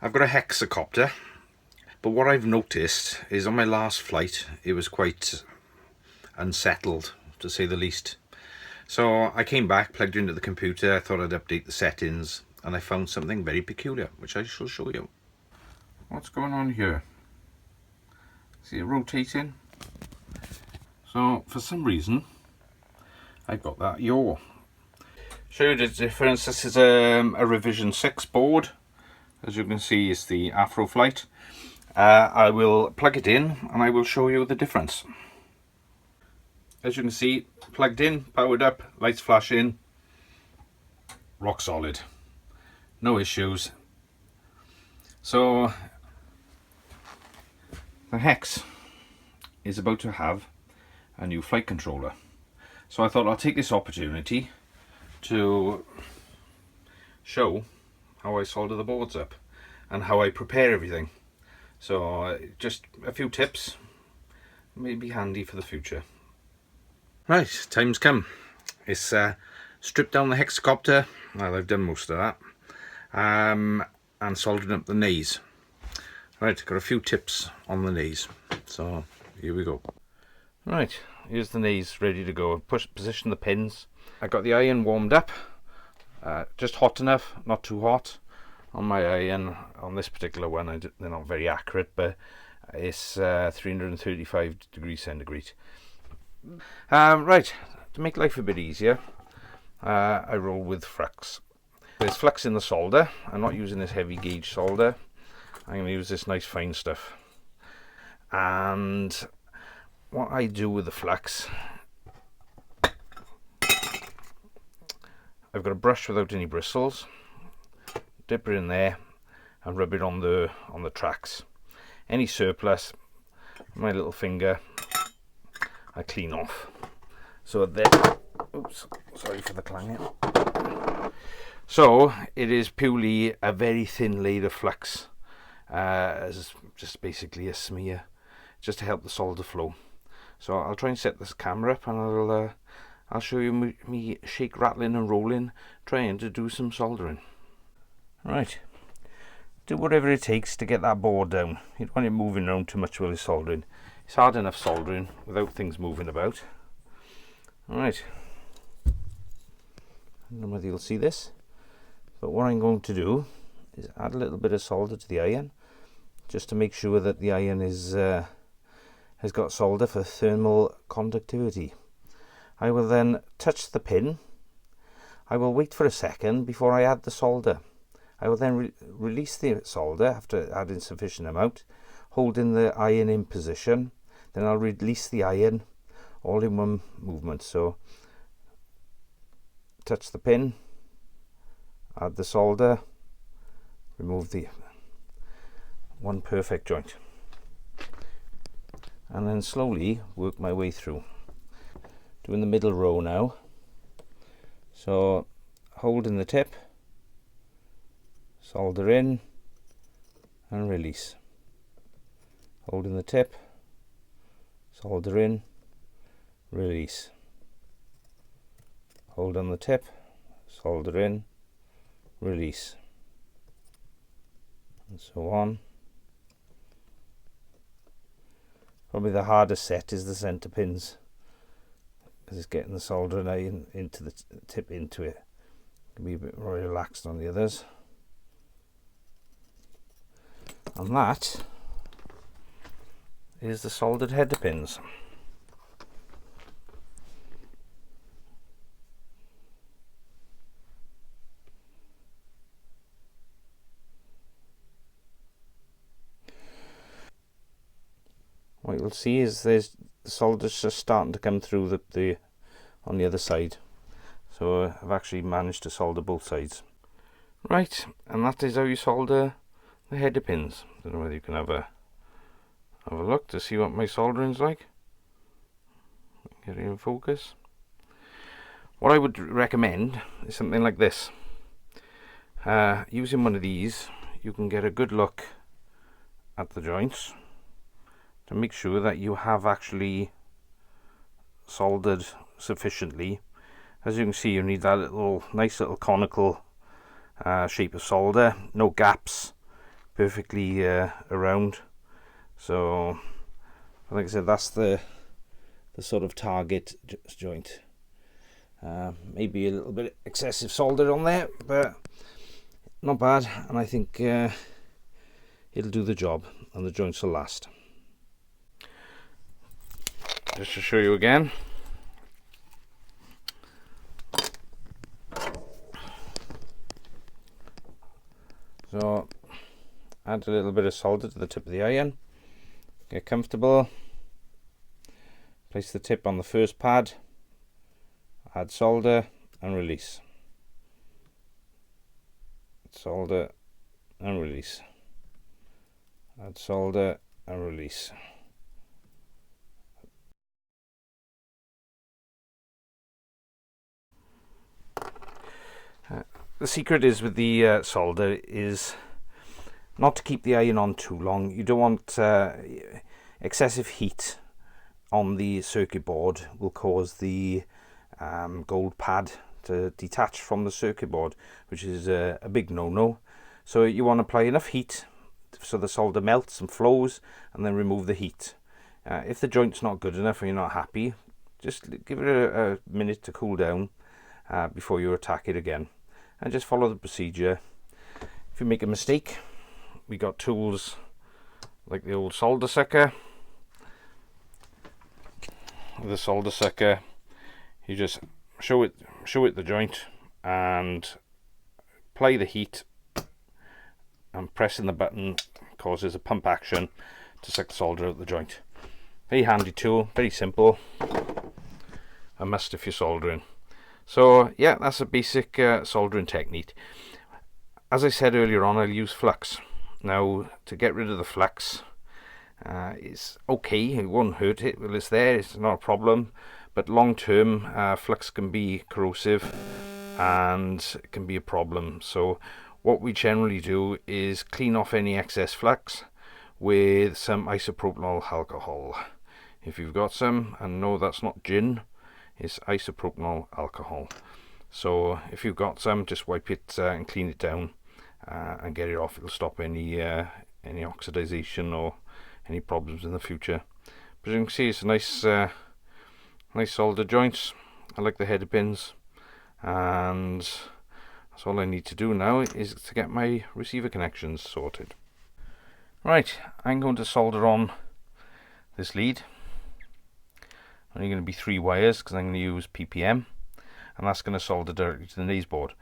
I've got a Hexacopter, but what I've noticed is on my last flight it was quite unsettled, to say the least. So I came back, plugged into the computer, I thought I'd update the settings, and I found something very peculiar, which I shall show you. What's going on here? See it rotating? So for some reason I got that yaw. Show you the difference. This is a revision 6 board. As you can see, it's the Afro Flight. I will plug it in and I will show you the difference. As you can see, plugged in, powered up, lights flashing, rock solid, no issues. So the Hex is about to have a new flight controller. So I thought I'll take this opportunity to show how I solder the boards up and how I prepare everything. So just a few tips may be handy for the future. Right, time's come. It's stripped down the Hexacopter. Well, I've done most of that. And soldering up the naze. Right, got a few tips on the naze. So here we go. Right, here's the naze ready to go. Position the pins. I got the iron warmed up. Just hot enough, not too hot. On my iron, on this particular one, they're not very accurate, but it's 335 degrees centigrade. Right, to make life a bit easier, I roll with flux. There's flux in the solder. I'm not using this heavy gauge solder. I'm going to use this nice fine stuff. And what I do with the flux, I've got a brush without any bristles. Dip it in there and rub it on the tracks. Any surplus, my little finger, I clean off. So there, oops, sorry for the clanging. So it is purely a very thin layer of flux, as just basically a smear, just to help the solder flow. So I'll try and set this camera up, and I'll show you me shake, rattling and rolling, trying to do some soldering. Right, do whatever it takes to get that board down. You don't want it moving around too much while you're soldering. It's hard enough soldering without things moving about. Alright, I don't know whether you'll see this, but what I'm going to do is add a little bit of solder to the iron, just to make sure that the iron is has got solder for thermal conductivity. I will then touch the pin. I will wait for a second before I add the solder. I will then release the solder after adding sufficient amount, holding the iron in position. Then I'll release the iron all in one movement. So touch the pin, add the solder, remove the one perfect joint, and then slowly work my way through. Doing the middle row now. So holding the tip, solder in and release. Holding the tip, solder in, release. Hold on the tip, solder in, release, and so on. Probably the hardest set is the centre pins, because it's getting the soldering iron into the tip into it. It can be a bit more relaxed on the others. And that is the soldered header pins. What you'll see is there's the solder's just starting to come through the on the other side. So I've actually managed to solder both sides. Right, and that is how you solder the header pins. I don't know whether you can have a look to see what my soldering's like. Get it in focus. What I would recommend is something like this. Using one of these, you can get a good look at the joints to make sure that you have actually soldered sufficiently. As you can see, you need that nice little conical shape of solder, no gaps, perfectly around. So like I said, that's the sort of target joint. Maybe a little bit excessive solder on there, but not bad, and I think it'll do the job and the joints will last. Just to show you again, so add a little bit of solder to the tip of the iron, get comfortable, place the tip on the first pad, add solder and release, solder and release, add solder and release. The secret is with the solder is not to keep the iron on too long. You don't want excessive heat on the circuit board will cause the gold pad to detach from the circuit board, which is a big no-no. So you want to apply enough heat so the solder melts and flows, and then remove the heat. If the joint's not good enough or you're not happy, just give it a minute to cool down before you attack it again, and just follow the procedure. If you make a mistake, we got tools like the old solder sucker. With the solder sucker, you just show it the joint and apply the heat, and pressing the button causes a pump action to suck the solder out the joint. Very handy tool, very simple, a must if you're soldering. So yeah, that's a basic soldering technique. As I said earlier on, I'll use flux. Now, to get rid of the flux, it's okay, it won't hurt it, well, it's there, it's not a problem, but long term flux can be corrosive and it can be a problem. So what we generally do is clean off any excess flux with some isopropyl alcohol. If you've got some, and no, that's not gin, it's isopropyl alcohol. So if you've got some, just wipe it and clean it down and get it off. It'll stop any oxidization or any problems in the future. But as you can see, it's a nice solder joints. I like the header pins, and that's all I need to do now is to get my receiver connections sorted. Right, I'm going to solder on this lead. Only going to be 3 wires because I'm going to use PPM, and that's going to solder directly to the naze board.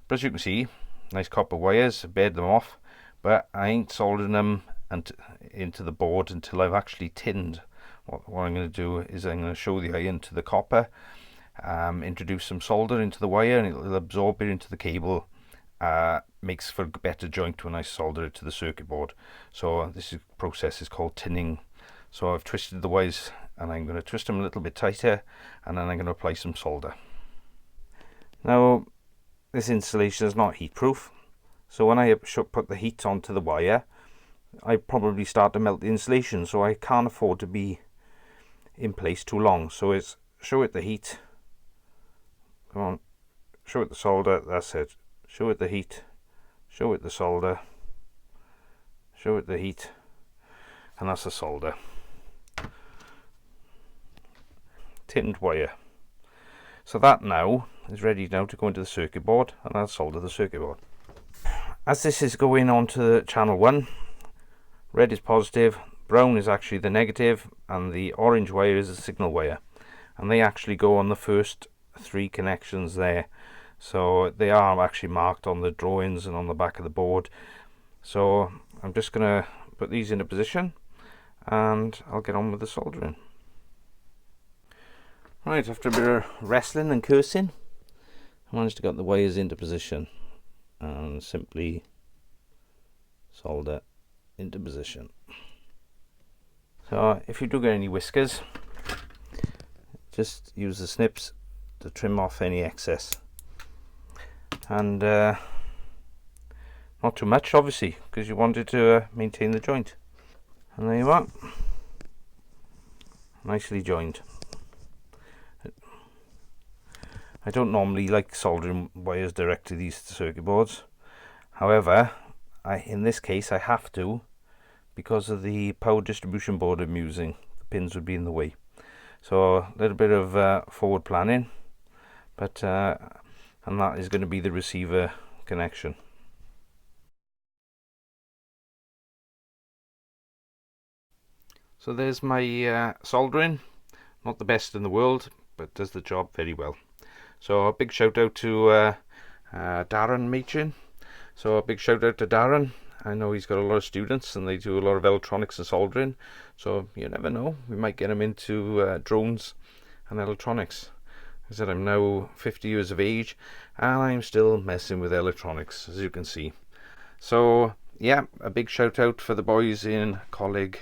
But as you can see, nice copper wires, I bared them off, but I ain't soldering them into the board until I've actually tinned. What I'm going to do is I'm going to show the iron to the copper, introduce some solder into the wire, and it'll absorb it into the cable. Makes for a better joint when I solder it to the circuit board. So this process is called tinning. So I've twisted the wires, and I'm going to twist them a little bit tighter, and then I'm going to apply some solder. Now, this insulation is not heat proof, so when I put the heat onto the wire, I probably start to melt the insulation, so I can't afford to be in place too long. So it's show it the heat, come on, show it the solder, that's it, show it the heat, show it the solder, show it the heat, and that's the solder. Tinned wire. So that now is ready now to go into the circuit board, and I'll solder the circuit board. As this is going on to channel 1, red is positive, brown is actually the negative, and the orange wire is the signal wire, and they actually go on the first 3 connections there. So they are actually marked on the drawings and on the back of the board. So I'm just going to put these into position, and I'll get on with the soldering. Right, after a bit of wrestling and cursing, I managed to get the wires into position and simply solder into position. So if you do get any whiskers, just use the snips to trim off any excess, and not too much obviously, because you want it to maintain the joint. And there you are, nicely joined. I don't normally like soldering wires direct to these circuit boards, However, in this case I have to, because of the power distribution board I'm using. The pins would be in the way. So a little bit of forward planning, but and that is going to be the receiver connection. So there's my soldering. Not the best in the world, but does the job very well. So a big shout out to Darren Machin. So a big shout out to Darren. I know he's got a lot of students and they do a lot of electronics and soldering. So you never know, we might get him into drones and electronics. I said I'm now 50 years of age and I'm still messing with electronics, as you can see. So yeah, a big shout out for the boys in Coleg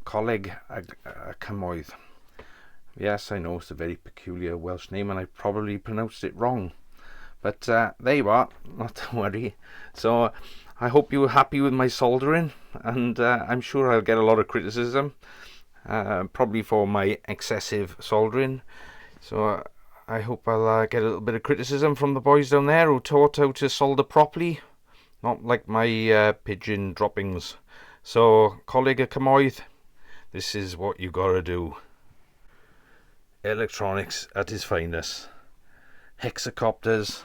Camoedd. Yes, I know it's a very peculiar Welsh name and I probably pronounced it wrong. But there you are, not to worry. So I hope you were happy with my soldering, and I'm sure I'll get a lot of criticism, probably for my excessive soldering. So I hope I'll get a little bit of criticism from the boys down there who taught how to solder properly, not like my pigeon droppings. So, Coleg Camoedd, this is what you gotta do. Electronics at its finest. Hexacopters,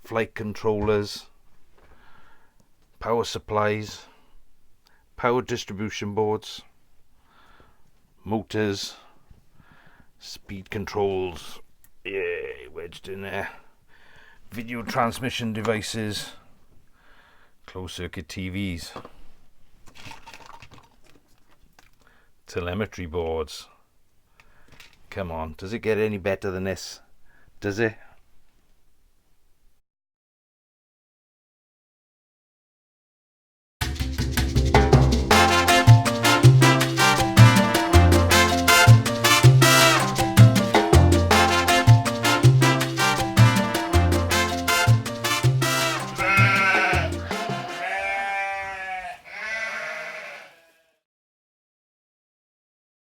flight controllers, power supplies, power distribution boards, motors, speed controls, yeah, wedged in there, video transmission devices, closed circuit TVs, telemetry boards. Come on, does it get any better than this? Does it?